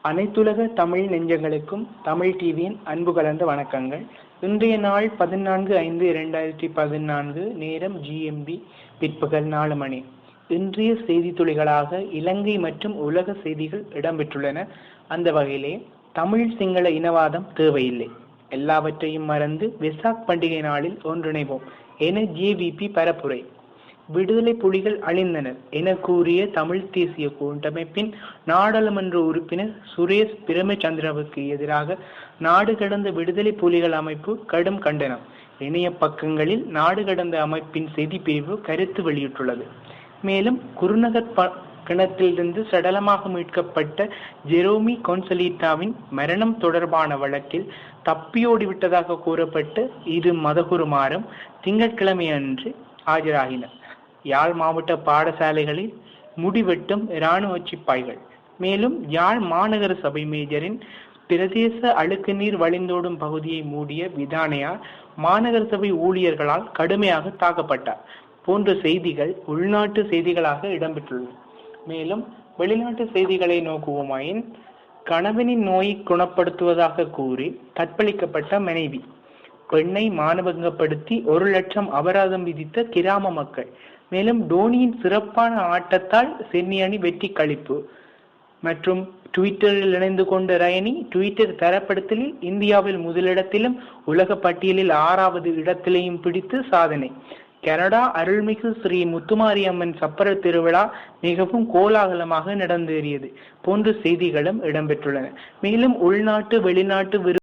அனைத்துலக தமிழ் நெஞ்சங்களுக்கும் தமிழ் டிவியின் அன்பு கலந்த வணக்கங்கள். இன்றைய நாள் 14/5/2014, நேரம் GMT பிற்பகல் 4 மணி. இன்றைய செய்தி துளிகளாக இலங்கை மற்றும் உலக செய்திகள் இடம்பெற்றுள்ளன. அந்த வகையிலே தமிழ் சிங்கள இனவாதம் தேவையில்லை, எல்லாவற்றையும் மறந்து வெசாக் பண்டிகை நாளில் ஒன்றிணைவோம் என JVP பரப்புரை. விடுதலை புலிகள் அழிந்தனர் என கூறிய தமிழ் தேசிய கூட்டமைப்பின் நாடாளுமன்ற உறுப்பினர் சுரேஷ் பிரேமச்சந்திரவுக்கு எதிராக நாடு கடந்த விடுதலை புலிகள் அமைப்பு கடும் கண்டனம். இணைய பக்கங்களில் நாடு கடந்த அமைப்பின் செய்திப்பிரிவு கருத்து வெளியிட்டுள்ளது. மேலும் குருநகர் கிணத்திலிருந்து சடலமாக மீட்கப்பட்ட ஜெரோமி கொன்சலீட்டாவின் மரணம் தொடர்பான வழக்கில் தப்பியோடிவிட்டதாக கூறப்பட்ட இரு மதகுருமாரும் திங்கட்கிழமை அன்று ஆஜராகினர். யாழ் மாவட்ட பாடசாலைகளில் முடிவெட்டும் இராணுவ சிப்பாய்கள். மேலும் யாழ் மாநகர சபை மேஜரின் பிரதேச அழுக்கு நீர் வழிந்தோடும் பகுதியை மூடிய விதானையார் மாநகர சபை ஊழியர்களால் கடுமையாக தாக்கப்பட்டார் போன்ற செய்திகள் உள்நாட்டு செய்திகளாக இடம்பெற்றுள்ளன. மேலும் வெளிநாட்டு செய்திகளை நோக்குவோமாயின், கணவனின் நோயை குணப்படுத்துவதாக கூறி கற்பழிக்கப்பட்ட மனைவி, பெண்ணை மானபங்கப்படுத்தி 1 லட்சம் அபராதம் விதித்த கிராம மக்கள். மேலும் டோனியின் சிறப்பான ஆட்டத்தால் சென்னி அணி வெற்றி களிப்பு மற்றும் ட்விட்டரில் இணைந்து கொண்ட ரயனி ட்விட்டர் தரப்படுத்தலில் இந்தியாவில் முதலிடத்திலும் உலக பட்டியலில் 6வது இடத்திலையும் பிடித்து சாதனை. கனடா அருள்மிகு ஸ்ரீ முத்துமாரியம்மன் சப்பர திருவிழா மிகவும் கோலாகலமாக நடந்தேறியது போன்ற செய்திகளும் இடம்பெற்றுள்ளன. மேலும் உள்நாட்டு வெளிநாட்டு